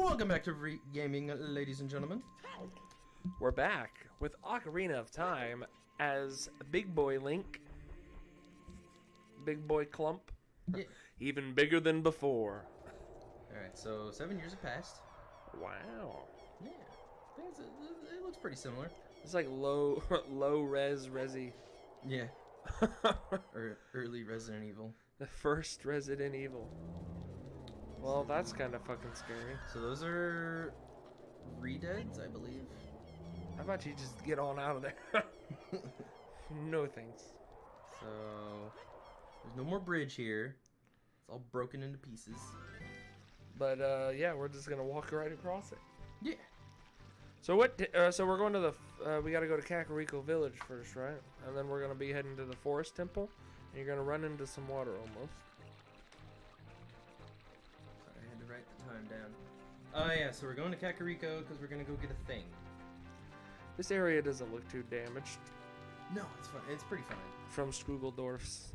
Welcome back to Reet Gaming, ladies and gentlemen. We're back with Ocarina of Time as Big Boy Link. Big Boy Clump. Yeah. Even bigger than before. Alright, so 7 years have passed. Wow. Yeah. I think it looks pretty similar. It's like low resi. Yeah. Or early Resident Evil. The first Resident Evil. Well, that's kind of fucking scary. So those are Redeads, I believe. How about you just get on out of there? No thanks. So there's no more bridge here. It's all broken into pieces. But yeah, we're just gonna walk right across it. Yeah. So what? So we're going to the. We got to go to Kakariko Village first, right? And then we're gonna be heading to the Forest Temple. And you're gonna run into some water almost. Sorry, I had to write the time down. Oh yeah, so we're going to Kakariko because we're gonna go get a thing. This area doesn't look too damaged. No, it's fine. It's pretty fine. From Strugeldorf's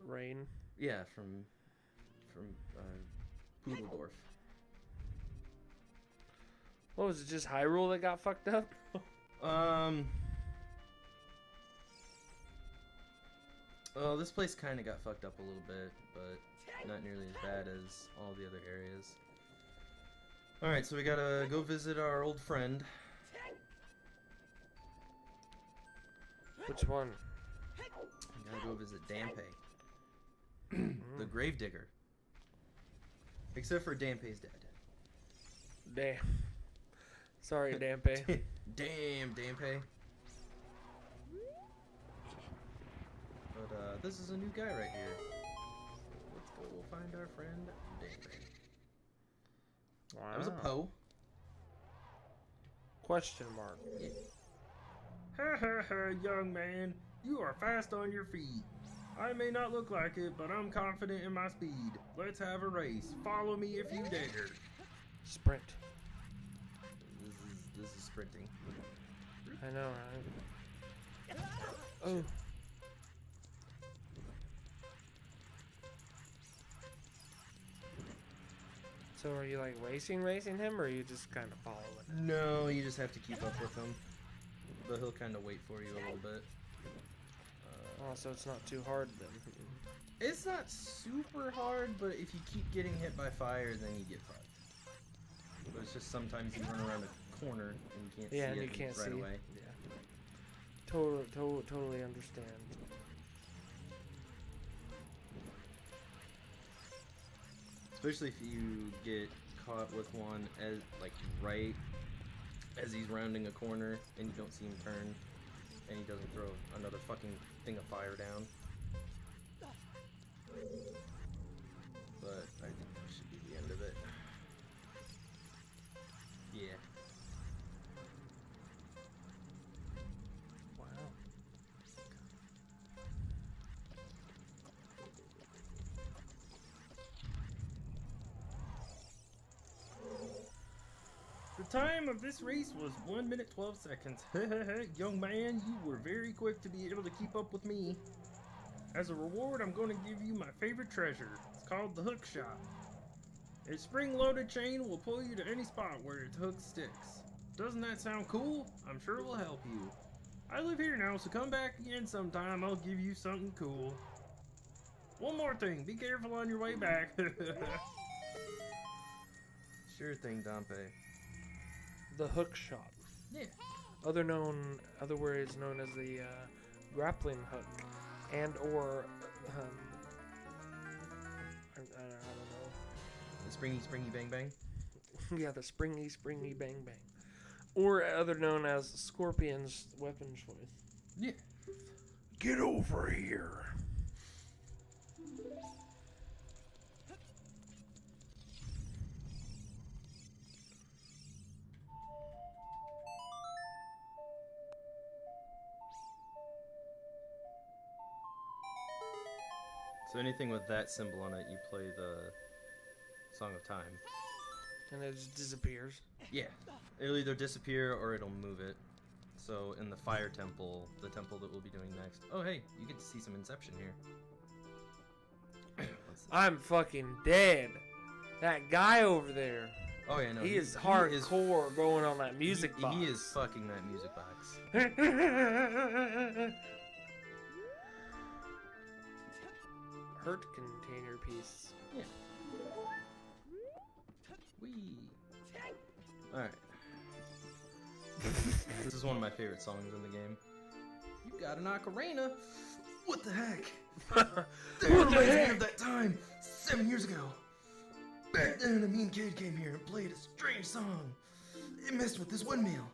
rain. Yeah, from Poodledorf. What was it? Just Hyrule that got fucked up? Well, this place kind of got fucked up a little bit, but not nearly as bad as all the other areas. Alright, so we gotta go visit our old friend. Which one? We gotta go visit Dampé. The Gravedigger. Except for Dampé's dead. Damn. Sorry, Dampé. Damn, Dampé. But this is a new guy right here. So let's go find our friend Dampé. Wow. That was a Poe. Question mark. Yeah. Ha ha ha, young man. You are fast on your feet. I may not look like it, but I'm confident in my speed. Let's have a race. Follow me if you dare. Sprint. This is sprinting. I know, right? Oh. So are you like racing him, or are you just kind of following him? No, you just have to keep up with him. But he'll kind of wait for you a little bit. Oh, so it's not too hard then. It's not super hard, but if you keep getting hit by fire, then you get fucked. But it's just sometimes you run around a corner and you can't see and it you can't right see. away. Yeah. Totally understand. Especially if you get caught with one as right as he's rounding a corner and you don't see him turn and he doesn't throw another fucking thing of fire down. But I think that should be the end of it. Yeah. Wow. The time of this race was 1 minute 12 seconds. Young man, you were very quick to be able to keep up with me. As a reward, I'm going to give you my favorite treasure. It's called the hook shot. A spring-loaded chain will pull you to any spot where its hook sticks. Doesn't that sound cool? I'm sure it will help you. I live here now, so come back again sometime. I'll give you something cool. One more thing, be careful on your way back. Sure thing, Dampé. The hook shot. Yeah. Other words known as the grappling hook, and or I don't know. The springy bang bang. Yeah, the springy bang bang, or other known as Scorpion's weapon choice. Yeah. Get over here. So anything with that symbol on it, you play the Song of Time. And it just disappears. Yeah. It'll either disappear or it'll move it. So in the Fire Temple, the temple that we'll be doing next. Oh hey, you get to see some Inception here. I'm fucking dead. That guy over there. Oh yeah, no. He is hardcore going on that music box. He is fucking that music box. Hurt container piece. Yeah. Wee. Alright. This is one of my favorite songs in the game. You got an ocarina? What the heck? That reminds me of that time 7 years ago. Back then, a mean kid came here and played a strange song. It messed with this windmill.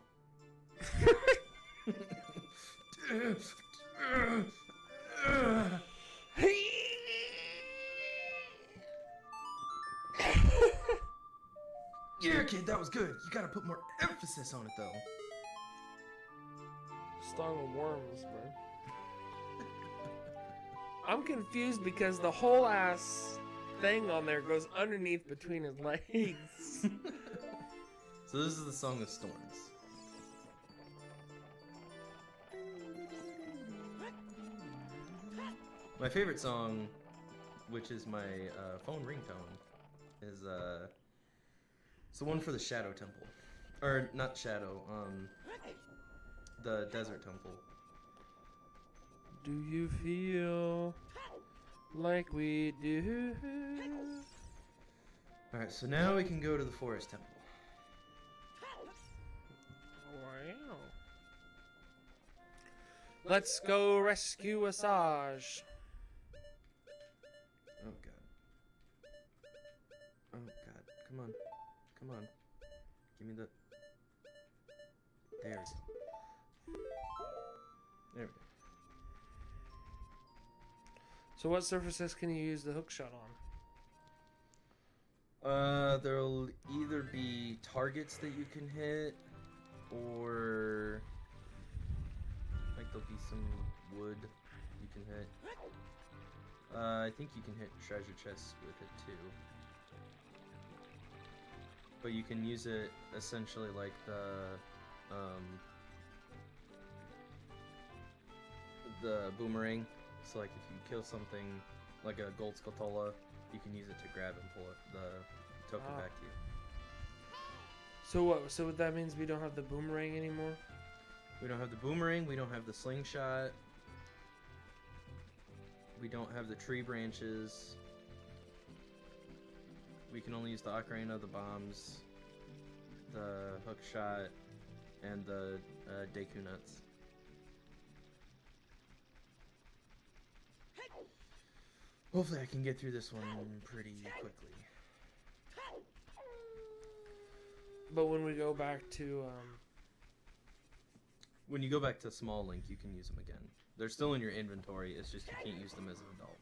Yeah, kid, that was good. You gotta put more emphasis on it, though. Stung of worms, bro. I'm confused because the whole ass thing on there goes underneath between his legs. So this is the Song of Storms. My favorite song, which is my phone ringtone, is it's the one for the Shadow Temple. Or, not Shadow, the Desert Temple. Do you feel like we do? Alright, so now we can go to the Forest Temple. Wow. Let's go rescue Asajj. Oh god. Oh god. Come on. Come on. Give me the... There we go. There we go. So what surfaces can you use the hook shot on? There'll either be targets that you can hit, or like there'll be some wood you can hit. I think you can hit treasure chests with it too. But you can use it essentially like the boomerang. So like if you kill something like a gold scatola, you can use it to grab and pull it, the token back to you. So what? So that means we don't have the boomerang anymore? We don't have the boomerang, we don't have the slingshot, we don't have the tree branches. We can only use the ocarina, the bombs, the hook shot, and the Deku nuts. Hopefully I can get through this one pretty quickly. But when we go back to When you go back to Small Link, you can use them again. They're still in your inventory, it's just you can't use them as an adult.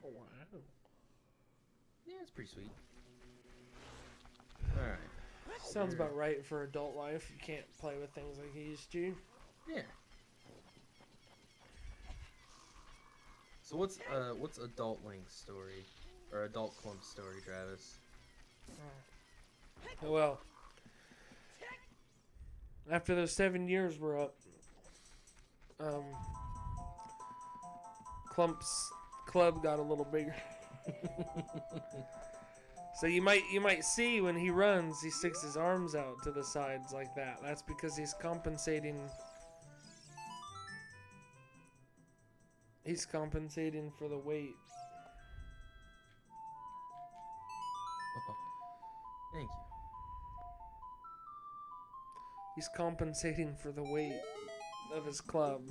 oh, wow. Yeah, it's pretty sweet. Alright. Sounds about right for adult life. You can't play with things like he used to. Yeah. So what's adult Link's story? Or adult Clump's story, Travis? Well, after those 7 years were up, Clump's club got a little bigger. So you might see when he runs, he sticks his arms out to the sides like that. That's because he's compensating. He's compensating for the weight. Oh, thank you. He's compensating for the weight of his club.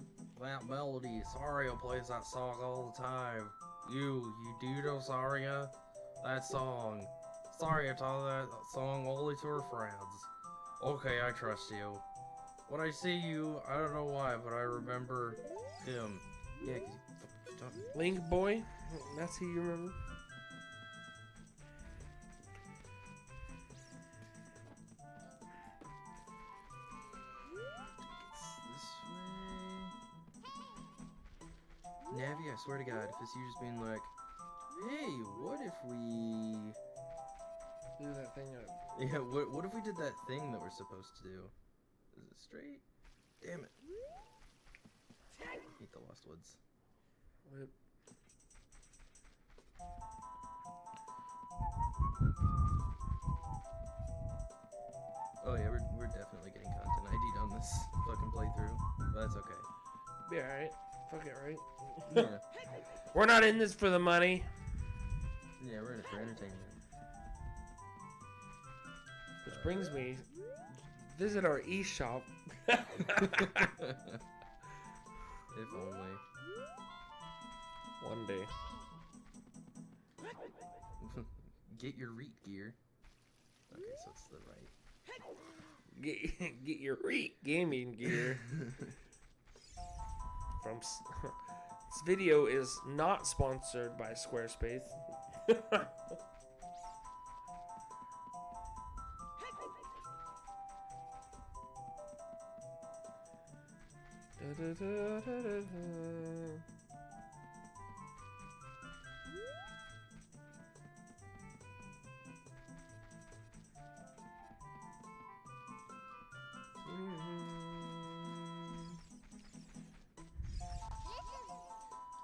That melody, Saria plays that song all the time. You do know Saria? That song. Saria taught that song only to her friends. Okay, I trust you. When I see you, I don't know why, but I remember him. Yeah, 'cause you fucking Link Boy? That's who you remember? Navi, I swear to God, if it's you just being like, hey, what if we... Do that thing up. Yeah, what if we did that thing that we're supposed to do? Is it straight? Damn it. Eat the Lost Woods. Whip. really getting content ID on this fucking playthrough, but that's okay. Be alright. Fuck it, right? Yeah. We're not in this for the money. Yeah, we're in it for entertainment. Which brings me, visit our eShop. If only. One day. Get your Reet gear. Okay, so it's the right. Get your Reet gaming gear. This video is not sponsored by Squarespace.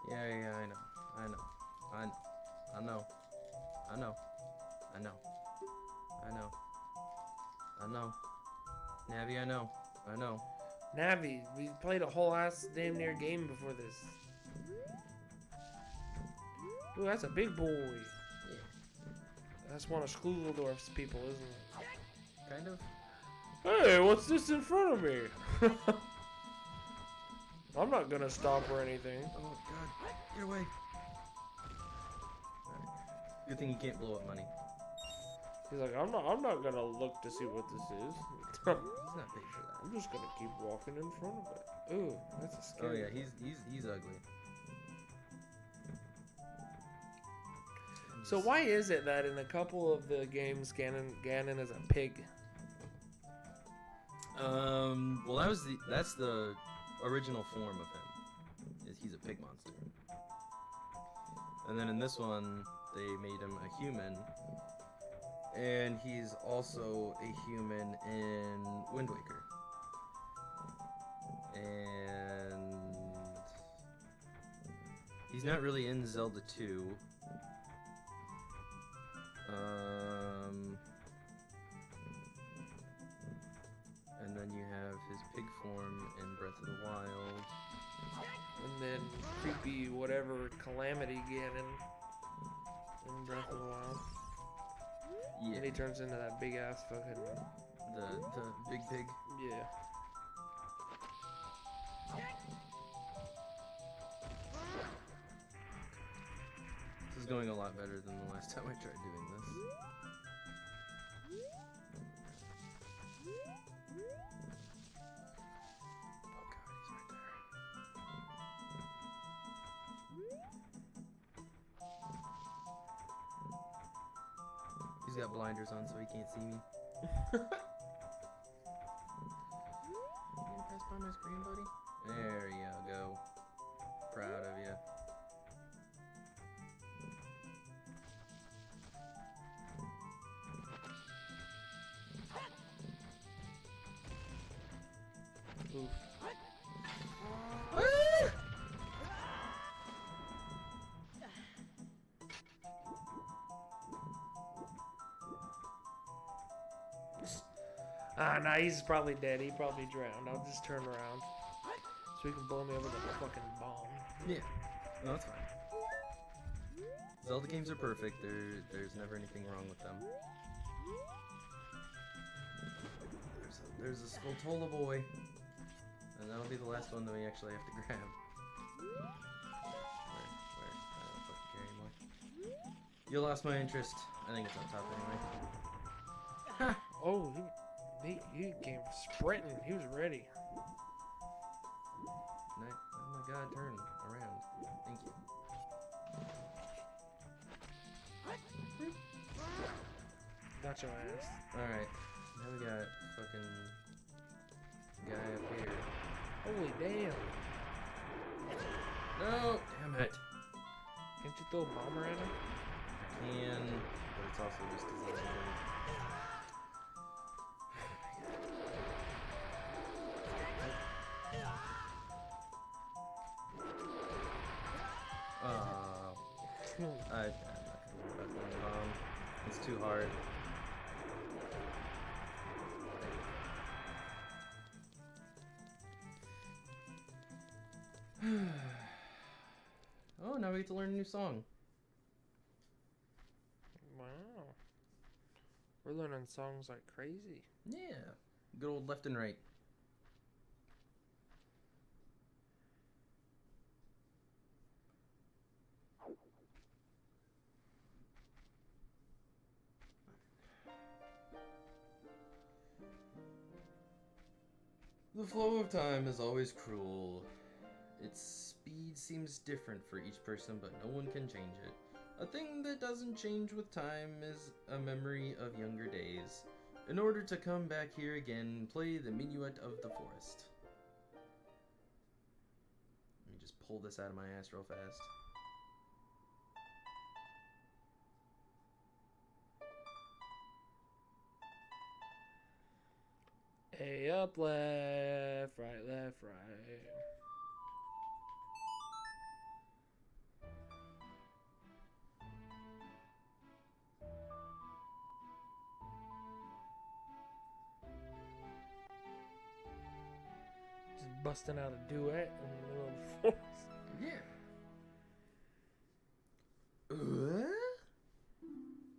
Yeah, I know. Navi, I know. Navi, we played a whole ass damn near game before this. Ooh, that's a big boy. Yeah. That's one of Schlugeldorf's people, isn't it? Kind of. Hey, what's this in front of me? I'm not gonna stop or anything. Oh god, get away. Right. Good thing you can't blow up money. He's like, I'm not gonna look to see what this is. He's not paid for that. I'm just gonna keep walking in front of it. Ooh, that's a Oh scary. yeah, he's ugly. So why is it that in a couple of the games Ganon is a pig? Well that's the original form of him. He's a pig monster. And then in this one, they made him a human. And he's also a human in Wind Waker. And he's not really in Zelda 2. And then you have his pig form in Breath of the Wild. And then creepy whatever Calamity Ganon in Breath of the Wild. Yeah. And he turns into that big ass fucking The big pig. yeah. This is going a lot better than the last time I tried doing this. Oh god, he's right there. He's got blinders on so he can't see me. You gonna pass by my screen, buddy? There you go. Proud of you. Oof. Ah, nah, he's probably dead. He probably drowned. I'll just turn around. So he can blow me over the fucking bomb. Yeah. No, that's fine. Zelda games are perfect. There's never anything wrong with them. There's a Skulltula boy. And that'll be the last one that we actually have to grab. Where? I don't fucking care anymore. You lost my interest. I think it's on top anyway. Oh, he came sprinting. He was ready. Oh my god, turn around. Thank you. Got your ass. Alright. Now we got fucking guy up here. Holy damn. No! Damn it. Can't you throw a bomber at him? I can, but it's also just a Zelda game. I'm not gonna worry about the bomb. It's too hard. Oh, now we get to learn a new song. Wow. We're learning songs like crazy. Yeah. Good old left and right. The flow of time is always cruel. Its speed seems different for each person, but no one can change it. A thing that doesn't change with time is a memory of younger days. In order to come back here again, play the Minuet of the Forest. Let me just pull this out of my ass real fast. A up, left, right, left, right. Just busting out a duet in the middle of the forest. Yeah.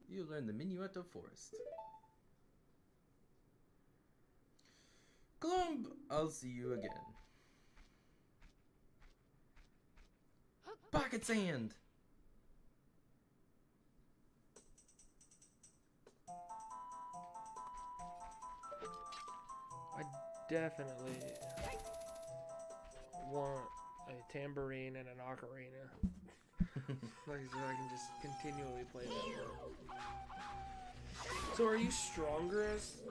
You learn the Minuet of Forest. Glump, I'll see you again. Pocket sand! I definitely want a tambourine and an ocarina. Like so I can just continually play that. So are you stronger as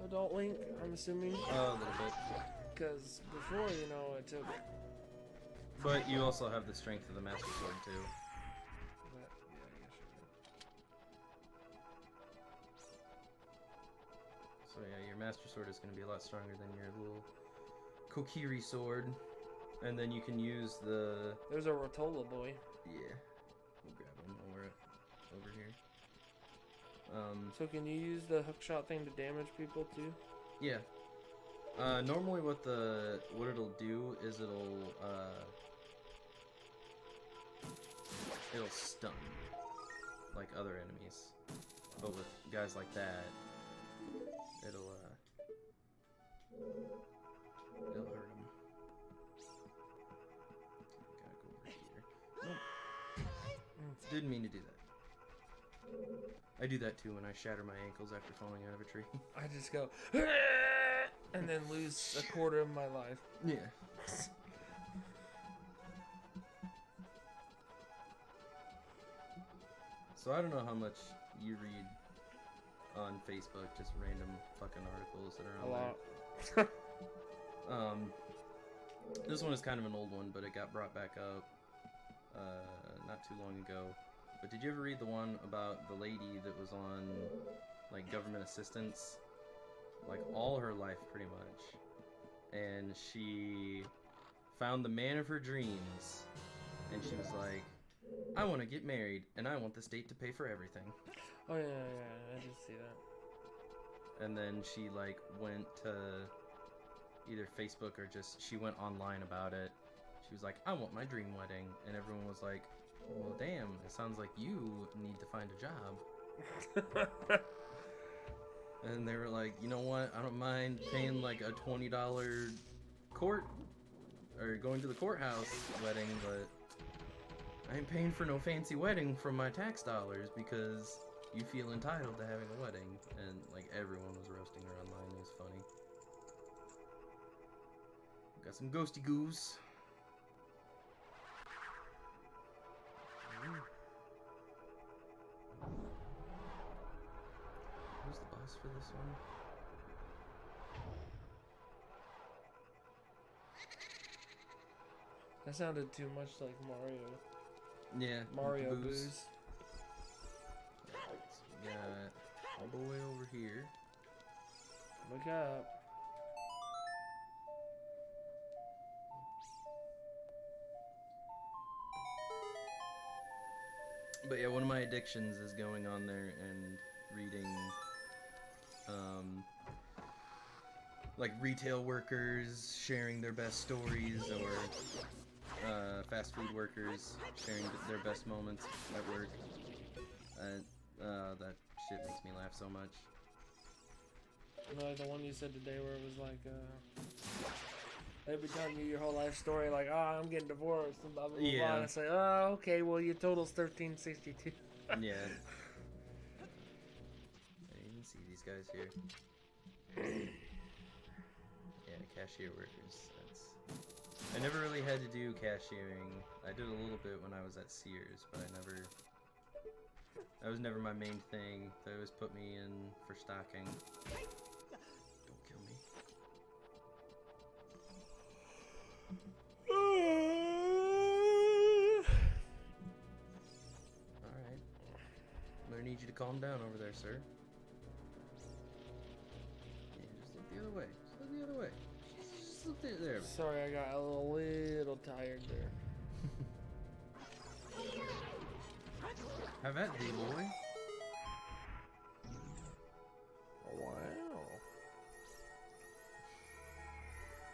Adult Link, I'm assuming? A little bit. Because before, you know, it took... But you also have the strength of the Master Sword, too. But, yeah, I guess you're right. So yeah, your Master Sword is going to be a lot stronger than your little Kokiri sword. And then you can use the... There's a Rotola boy. Yeah. We'll grab him while we're over here. So can you use the hookshot thing to damage people too? Yeah. Normally what it'll do is it'll stun like other enemies. But with guys like that, it'll hurt them. Gotta go over here. Nope. Didn't mean to do that. I do that too when I shatter my ankles after falling out of a tree. I just go and then lose a quarter of my life. Yeah. So I don't know how much you read on Facebook, just random fucking articles that are on A lot. This one is kind of an old one, but it got brought back up not too long ago. But did you ever read the one about the lady that was on like government assistance, like all her life pretty much, and she found the man of her dreams, and she was like, I want to get married, and I want the state to pay for everything. Oh yeah, I did see that. And then she like went to either Facebook or just she went online about it. She was like, I want my dream wedding, and everyone was like, well, damn, it sounds like you need to find a job. And they were like, you know what, I don't mind paying like a $20 court, or going to the courthouse wedding, but I ain't paying for no fancy wedding from my tax dollars because you feel entitled to having a wedding. And like everyone was roasting her online, it was funny. Got some ghosty goose. Who's the boss for this one? That sounded too much like Mario. Yeah, Mario Booze. booze. So we got all the way over here. Look up. But yeah, one of my addictions is going on there and reading, like retail workers sharing their best stories, or fast food workers sharing their best moments at work. That shit makes me laugh so much. Like the one you said today where it was like, they'd be telling you your whole life story, like, oh, I'm getting divorced, and blah, blah, blah, Yeah. blah. And it's like, oh, okay, well, your total's 1362. Yeah. You can see these guys here. Yeah, cashier workers. I never really had to do cashiering. I did a little bit when I was at Sears, but that was never my main thing. They always put me in for stocking. Don't kill me. Alright. I'm gonna need you to calm down over there, sir. Yeah, just look the other way. Just look the other way. Just look there. Sorry, I got a little tired there. Have at thee, boy. Wow.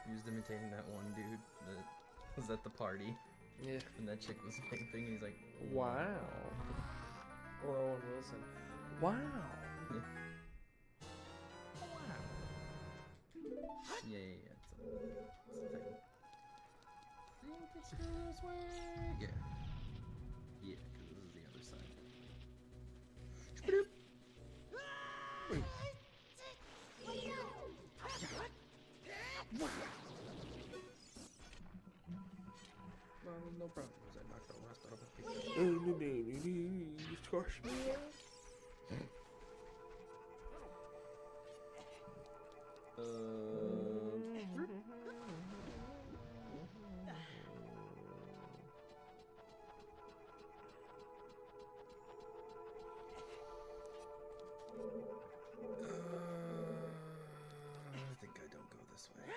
He was imitating that one dude that was at the party. Yeah. And that chick was vamping, and he's like, Wow. Or Owen Wilson. Wow. yeah. Yeah, it's a thing. Think it's this way? Yeah. Yeah, because this is the other side. No problem. Was I knocked the last out of Squash me. I think I don't go this way.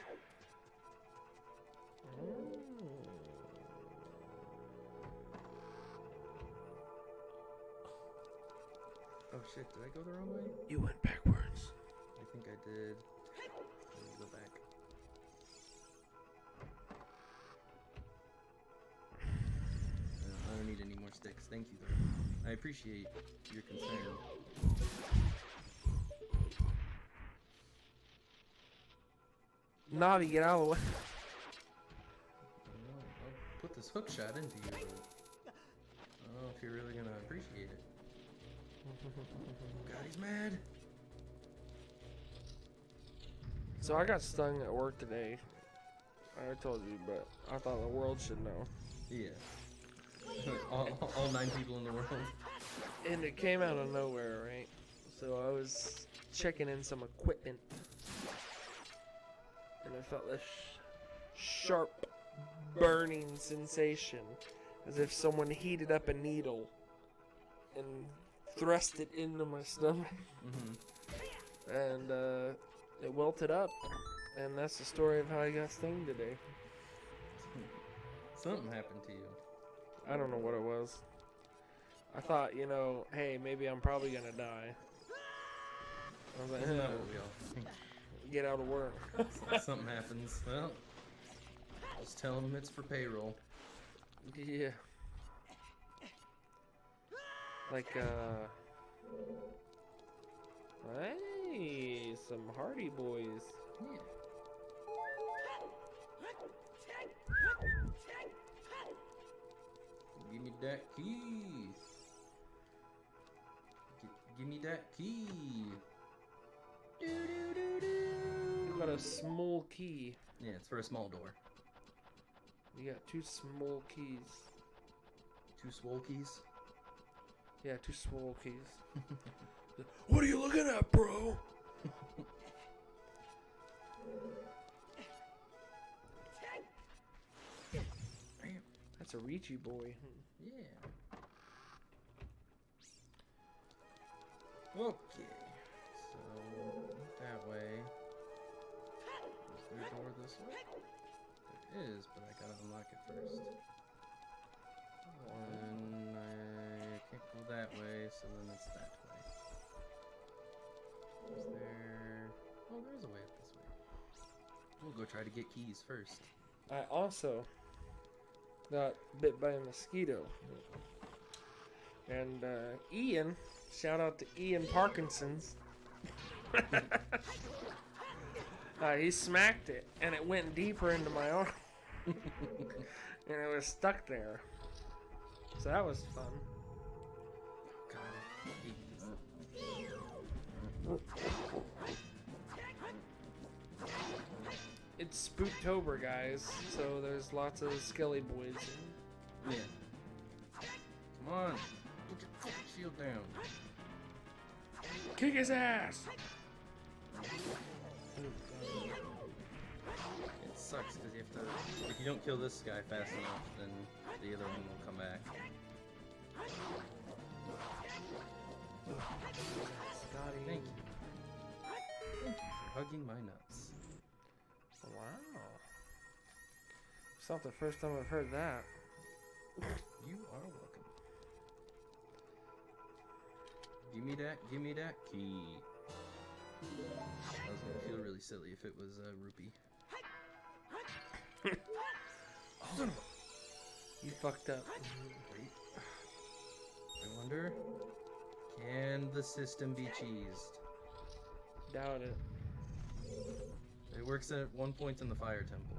Oh shit, did I go the wrong way? You went backwards. I think I did. Let me go back. I don't need any more sticks. Thank you, though. I appreciate your concern. Navi, get out of the way. I'll put this hook shot into you, but I don't know if you're really gonna appreciate it. God, he's mad. So I got stung at work today. I told you, but I thought the world should know. Yeah. all 9 people in the world. And it came out of nowhere, right? So I was checking in some equipment. And I felt this sharp, burning sensation. As if someone heated up a needle and thrust it into my stomach. Mm-hmm. And it welted up. And that's the story of how I got stung today. Something happened to you. I don't know what it was. I thought, you know, hey, maybe I'm probably gonna die. I was like, Isn't that what we all think? get out of work. Something happens. Well, just tell them it's for payroll. Yeah. Like, hey, some Hardy Boys. Yeah. Give me that key. Give me that key. Do do do do. You got a small key. Yeah, it's for a small door. You got 2 small keys. 2 swole keys. Yeah, 2 small keys. What are you looking at, bro? Damn. That's a Reachy boy. Yeah. Okay. So that way. Is there a door this way? There is, but I gotta unlock it first. And I can't go that way, so then it's that way. Is there... Oh, there's a way up this way. We'll go try to get keys first. I also got bit by a mosquito. And Ian, shout out to Ian Parkinson's. He smacked it, and it went deeper into my arm. And it was stuck there. So that was fun. God, I hate this. It's Spooktober, guys, so there's lots of skelly boys. Yeah. Come on. Put your fucking shield down. Kick his ass! It sucks because you have to. If you don't kill this guy fast enough, then the other one will come back. Scotty. Thank you. Thank you for hugging my nuts. Wow. It's not the first time I've heard that. You are welcome. Give me that key. I was gonna feel really silly if it was a rupee. Oh, You fucked up. wait. I wonder, can the system be cheesed? Doubt it. It works at one point in the fire temple.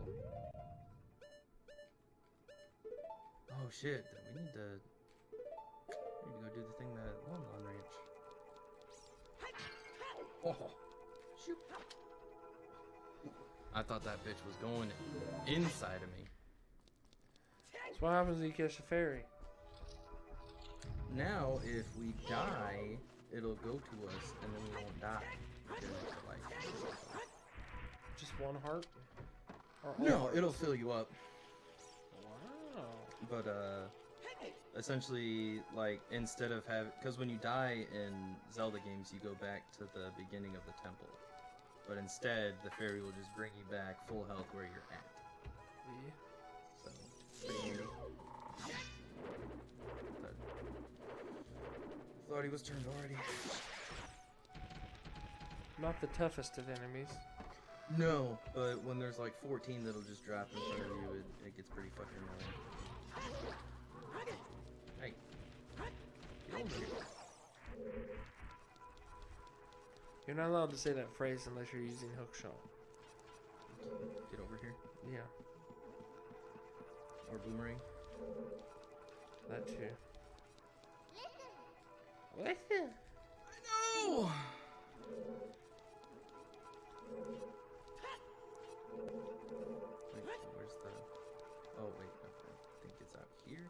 Oh shit! Then we need to go do the thing that Lon Ranch. Oh, shoot! I thought that bitch was going inside of me. So what happens when you catch a fairy? Now, if we die, it'll go to us, and then we won't die. Get an extra life. Just one heart? Or all No, hearts? it'll fill you up. Wow. But essentially, like, instead of having, because when you die in Zelda games, you go back to the beginning of the temple. But instead, the fairy will just bring you back full health where you're at. Yeah. So, pretty handy. But, thought he was turned already. Not the toughest of enemies. No, but when there's like 14 that'll just drop in front of you, it gets pretty fucking annoying. Hey. Get over here. You're not allowed to say that phrase unless you're using hookshot. Get over here. Yeah, Or boomerang. that too. I know! Wait, where's the... Oh, wait, okay. I think it's out here.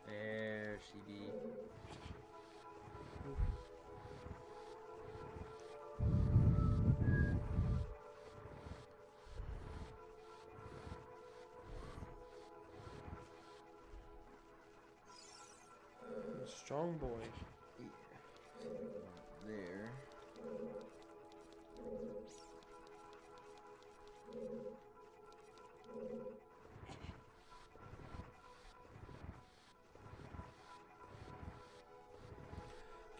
There she be. Strong boy. Yeah. There.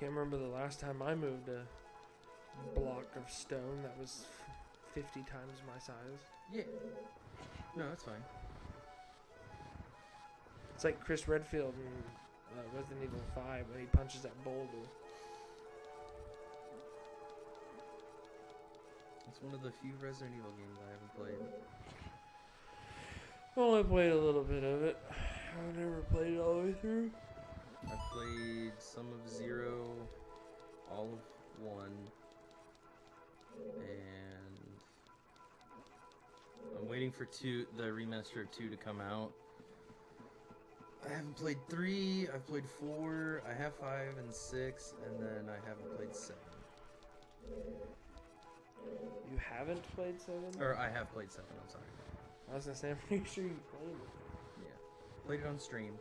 Can't remember the last time I moved a block of stone that was 50 times my size. Yeah. No, that's fine. It's like Chris Redfield in Resident Evil 5 when he punches that boulder. It's one of the few Resident Evil games I haven't played. Only played a little bit of it. I've never played it all the way through. I've played some of 0, all of 1, and I'm waiting for the remaster of 2 to come out. I haven't played 3, I've played 4, I have 5 and 6, and then I haven't played 7. You haven't played 7? Or I have played 7, I'm sorry. I was gonna say, I'm pretty sure you played it. Yeah. Played it on stream.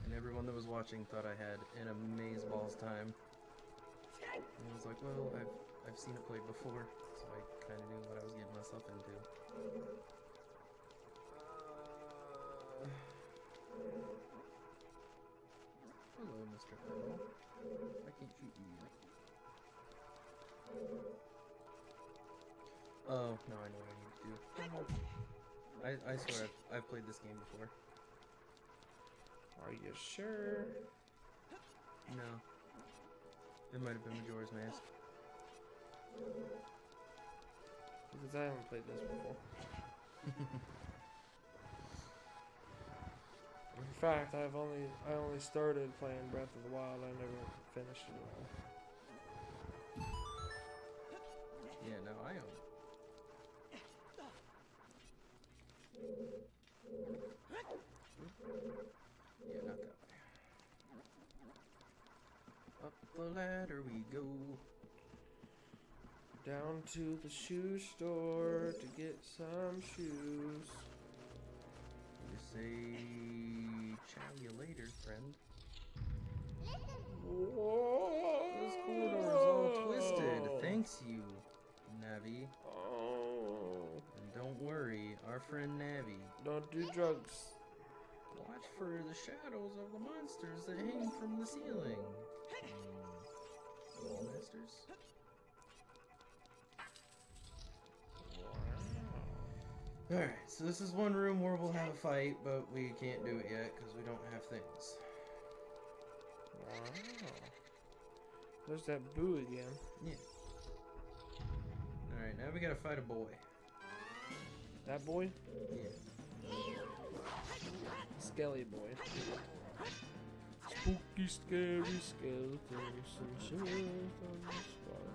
And everyone that was watching thought I had an amazeballs time. And I was like, well, I've seen it played before, so I kind of knew what I was getting myself into. Hello, Mr. Hello. I can't shoot you yet. Oh, no, I know what I need to do. I swear I've played this game before. Are you sure? No. It might have been Majora's Mask. Because I haven't played this before. In fact, I only started playing Breath of the Wild. I never finished it all. Yeah, no, I own it. Yeah, not that way. Up the ladder we go. Down to the shoe store to get some shoes. You say, chow you later, friend. Whoa. Those corridors all twisted. Thanks, you, Navi. Oh. And don't worry, our friend Navi. Don't do drugs. Watch for the shadows of the monsters that hang from the ceiling. Wall masters? Alright, so this is one room where we'll have a fight, but we can't do it yet because we don't have things. Wow. There's that boo again. Yeah. Alright, now we gotta fight a boy. That boy? Yeah. Skelly boy. Spooky, scary skeletons and shivers on the spot.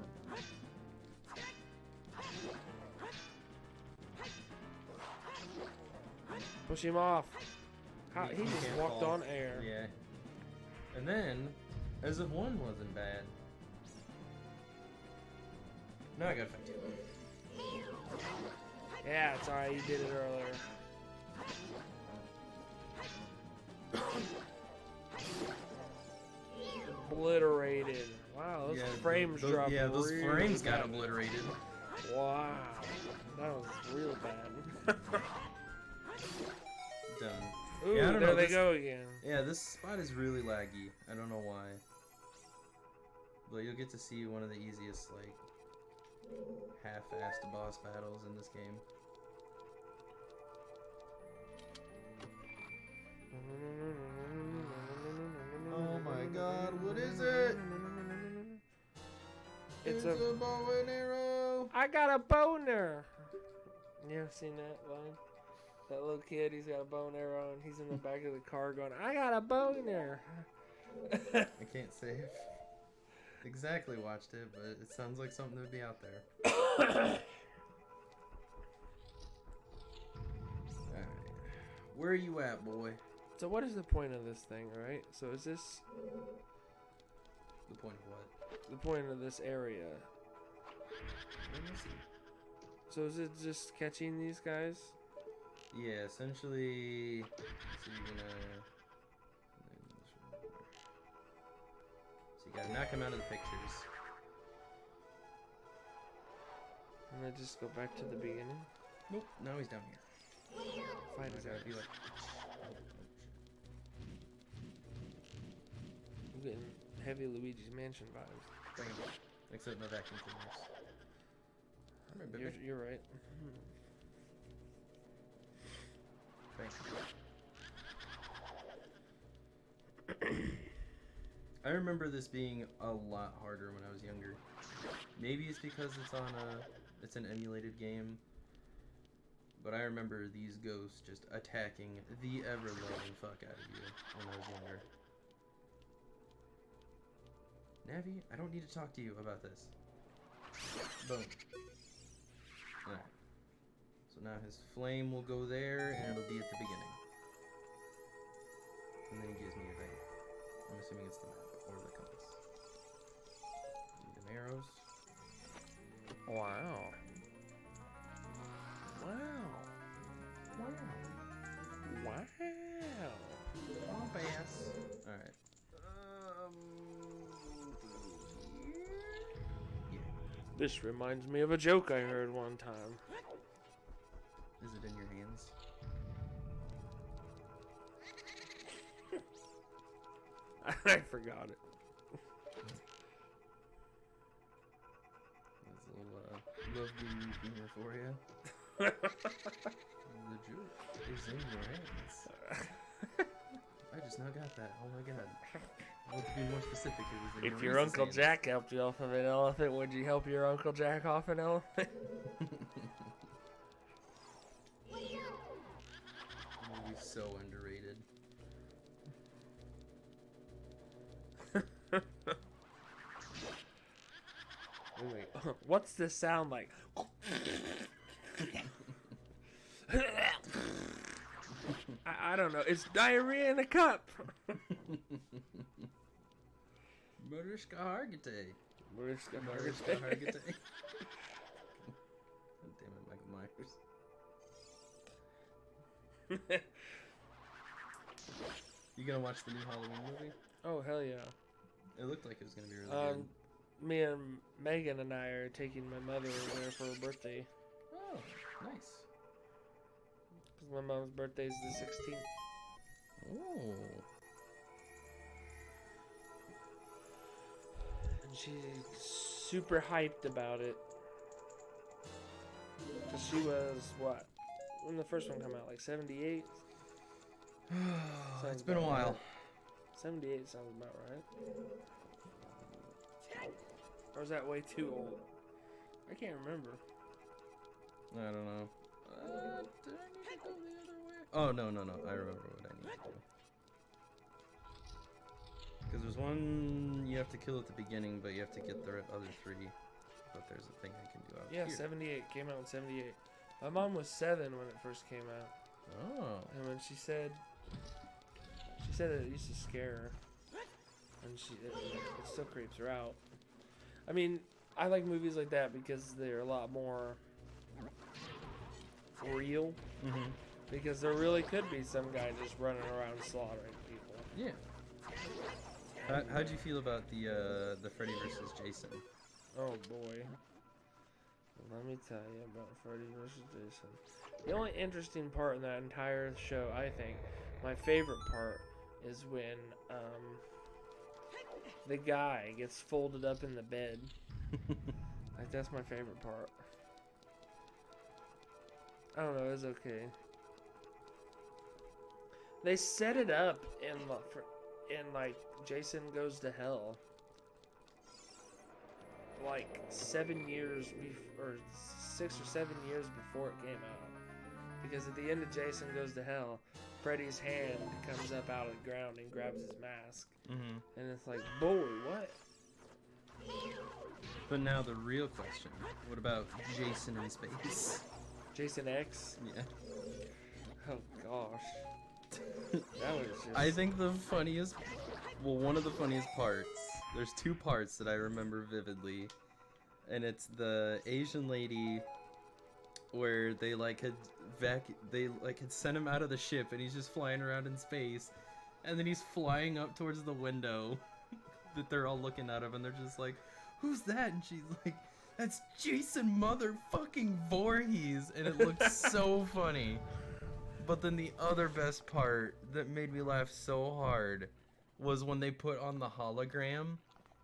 Push him off. How, he just can't walked fall. on air. Yeah. And then, as if one wasn't bad. Now I gotta fight two. Yeah, it's alright. You did it earlier. Obliterated. Wow, those frames dropped. Yeah, those really frames got bad. obliterated. Wow, that was real bad. Done. Ooh, Yeah, I don't there know, they this- go again. Yeah, this spot is really laggy. I don't know why. But you'll get to see one of the easiest, like, half-assed boss battles in this game. Oh my god, what is it? It's a bow and arrow! I got a boner! You ever seen that line? That little kid, he's got a bow and arrow, and he's in the back of the car going, I got a boner! I can't say if exactly watched it, but it sounds like something that would be out there. Alright. Where are you at, boy? So what is the point of this thing, right? So is this The point of what? the point of this area? Let me see. So is it just catching these guys? Yeah, essentially. So you gotta knock him out of the pictures. And then just go back to the beginning? Nope. Now he's down here. Find He's his gotta be ass. like. I'm getting heavy Luigi's Mansion vibes. Bam. Except no vacuum cleaners. Alright, baby. You're right. Thanks. I remember this being a lot harder when I was younger. Maybe it's because it's an emulated game. But I remember these ghosts just attacking the ever-loving fuck out of you when I was younger. Navi, I don't need to talk to you about this. Boom. Alright. So now his flame will go there, and it'll be at the beginning. And then he gives me a thing. I'm assuming it's the map, or the compass. Need them arrows. Wow. Wow. Wow. Oh, bass. Alright. Yeah. This reminds me of a joke I heard one time. Is it in your hands? I forgot it. Love the euphoria. The juke is in your hands. I just now got that. Oh my god. Well, to be more specific, it was in If your Reese's Uncle hands. Jack helped you off of an elephant, would you help your Uncle Jack off an elephant? Movie's so underrated. Wait, what's this sound like? I don't know. It's diarrhea in a cup. Murderska Hargitay. Mariska Murderska Hargitay. Damn it, Michael Myers. You gonna watch the new Halloween movie? Oh, hell yeah. It looked like it was gonna be really good. Me and Megan and I are taking my mother there for her birthday. Oh, nice. Because my mom's birthday is the 16th. Oh. And she's super hyped about it. Because she was, what? When the first one came out? Like 78? It's been a while. Right. 78 sounds about right. Or is that way too old? I can't remember. I don't know. Did I need to go the other way? Oh, no. I remember what I need to do. Because there's one you have to kill at the beginning, but you have to get the other three. But there's a thing I can do out Yeah, here. 78. Came out in 78. My mom was 7 when it first came out. Oh. And when she said that it used to scare her. And it still creeps her out. I mean, I like movies like that because they're a lot more real. Mm-hmm. Because there really could be some guy just running around slaughtering people. Yeah. How'd you feel about the Freddy versus Jason? Oh boy. Let me tell you about Freddy vs. Jason. The only interesting part in that entire show, I think, my favorite part, is when the guy gets folded up in the bed. Like, that's my favorite part. I don't know, it's okay. They set it up in like Jason Goes to Hell. Like 7 years or 6 or 7 years before it came out. Because at the end of Jason Goes to Hell, Freddy's hand comes up out of the ground and grabs his mask. Mm-hmm. And it's like, boy, what? But now the real question: what about Jason in space? Jason X? Yeah. Oh gosh. That was just... I think one of the funniest parts. There's two parts that I remember vividly, and it's the Asian lady where they had sent him out of the ship, and he's just flying around in space, and then he's flying up towards the window that they're all looking out of, and they're just like, "Who's that?" And she's like, "That's Jason motherfucking Voorhees," and it looked so funny. But then the other best part that made me laugh so hard was when they put on the hologram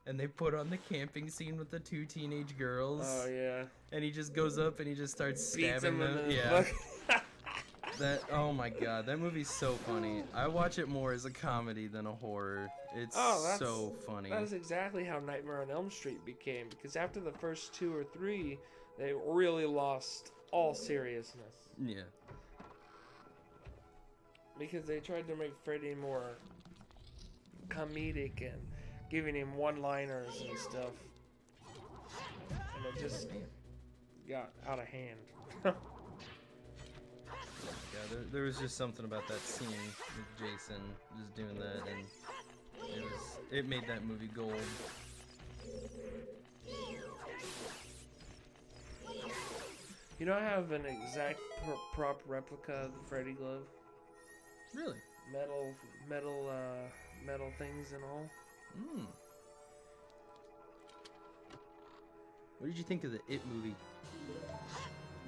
and they put on the camping scene with the two teenage girls. Oh yeah. And he just goes up and he just starts Beats stabbing him in them. the Yeah. fuck. That, oh my god, that movie's so funny. I watch it more as a comedy than a horror. It's so funny. That is exactly how Nightmare on Elm Street became. Because after the first 2 or 3, they really lost all seriousness. Yeah. Because they tried to make Freddy more comedic and giving him one-liners and stuff. And it just got out of hand. Yeah, there was just something about that scene with Jason just doing that, and it made that movie gold. You know, I have an exact prop replica of the Freddy glove. Really? Metal things and all. Mm. What did you think of the It movie?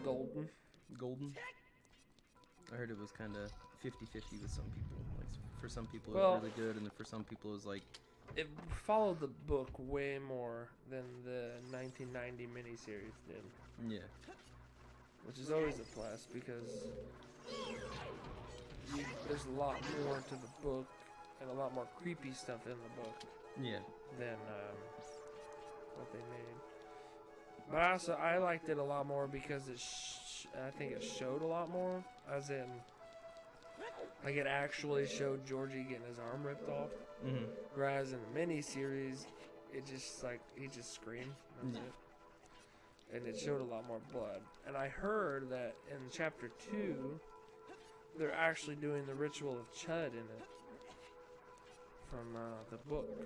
Golden. Golden? I heard it was kind of 50-50 with some people. Like, for some people it Well, was really good, and for some people it was like it followed the book way more than the 1990 miniseries did, Yeah. which is always a plus because there's a lot more to the book and a lot more creepy stuff in the book Yeah. than what they made. But also, I liked it a lot more because I think it showed a lot more, as in, like it actually showed Georgie getting his arm ripped off. Mm-hmm. Whereas in the miniseries, it just like he just screamed. That's it. And it showed a lot more blood. And I heard that in chapter 2, they're actually doing the ritual of Chud in it from the book,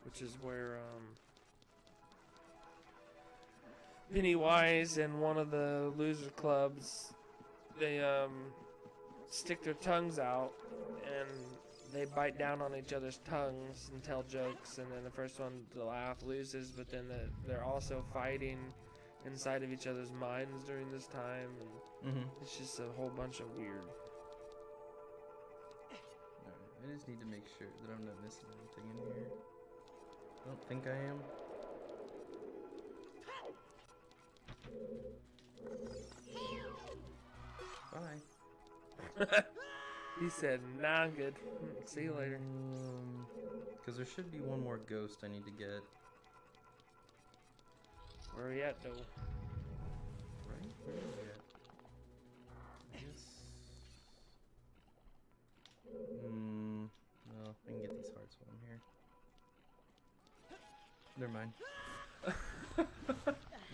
which is where Pennywise and one of the loser clubs, they stick their tongues out and they bite down on each other's tongues and tell jokes, and then the first one to laugh loses, but then they're also fighting inside of each other's minds during this time, and it's just a whole bunch of weird. Alright, I just need to make sure that I'm not missing anything in here. I don't think I am. Bye. He said, nah, I'm good. See you later. Because there should be one more ghost I need to get. Where are you at, though? Right? Where is he at? I guess... well, I can get these hearts while I'm here. Never mind.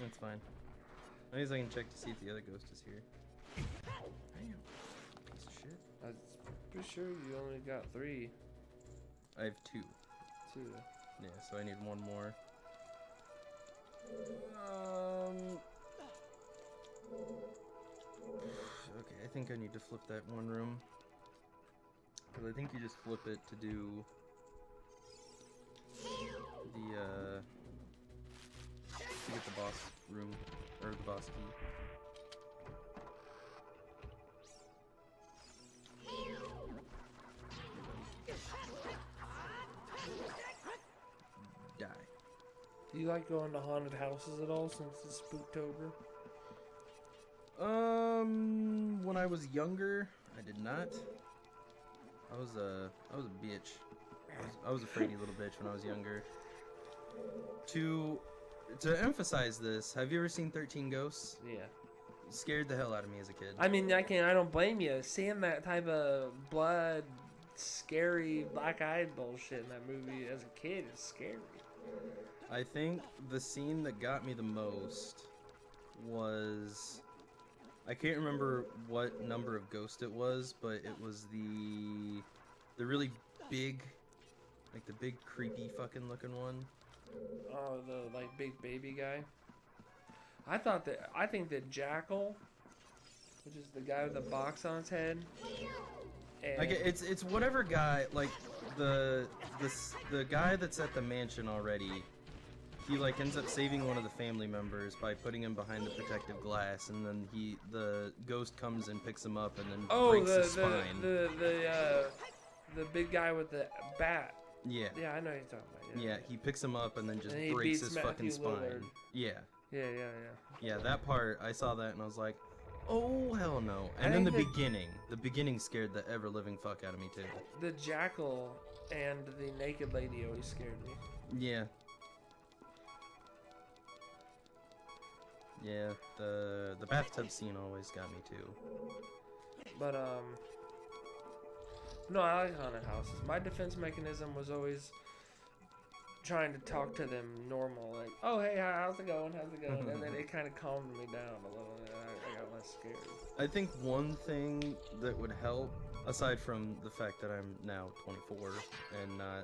That's fine. At least I can check to see if the other ghost is here. Damn. Piece of shit. I'm pretty sure you only got 3. I have 2. 2. Yeah, so I need one more. Okay, I think I need to flip that one room. Because I think you just flip it to do the, to get the boss room, or the boss key. Die. Do you like going to haunted houses at all since it's Spooktober? When I was younger, I did not. I was a bitch. I was a fraidy little bitch when I was younger. To emphasize this, have you ever seen 13 Ghosts? Yeah. It scared the hell out of me as a kid. I mean, I don't blame you. Seeing that type of blood, scary, black-eyed bullshit in that movie as a kid is scary. I think the scene that got me the most was... I can't remember what number of ghost it was, but it was the really big, like the big creepy fucking looking one. Oh, the like big baby guy. I think that Jackal, which is the guy with the box on his head. And Like it's whatever guy, like the guy that's at the mansion already. He like ends up saving one of the family members by putting him behind the protective glass, and then the ghost comes and picks him up and then breaks his spine. The big guy with the bat. Yeah. Yeah, I know what you're talking about. Yeah, he picks him up and then just And he breaks beats his fucking Matthew spine. Lillard. Yeah. Yeah. Yeah, that part, I saw that and I was like, oh, hell no. I And then think the beginning scared the ever-living fuck out of me, too. The Jackal and the naked lady always scared me. Yeah. Yeah, the bathtub scene always got me, too. But, no, I like haunted houses. My defense mechanism was always trying to talk to them normal, like, oh, hey, how's it going, and then it kind of calmed me down a little, and I got less scared. I think one thing that would help, aside from the fact that I'm now 24 and not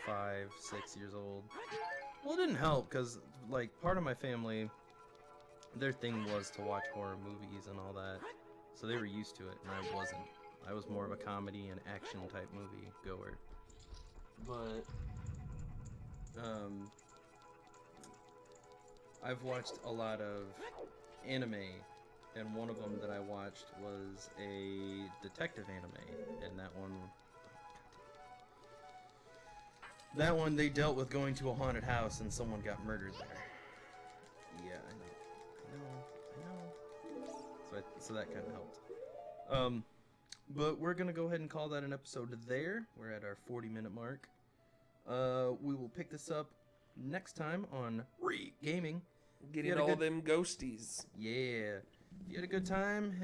5, 6 years old, well, it didn't help, because, like, part of my family, their thing was to watch horror movies and all that, so they were used to it, and I wasn't. I was more of a comedy and action type movie goer. But, I've watched a lot of anime, and one of them that I watched was a detective anime, and that one, That one they dealt with going to a haunted house and someone got murdered there. Yeah, I know. So that kind of helped. But we're gonna go ahead and call that an episode there. We're at our 40-minute mark. We will pick this up next time on Reet Gaming. Getting all them ghosties. Yeah. If you had a good time,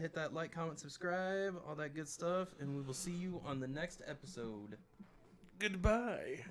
hit that like, comment, subscribe, all that good stuff, and we will see you on the next episode. Goodbye.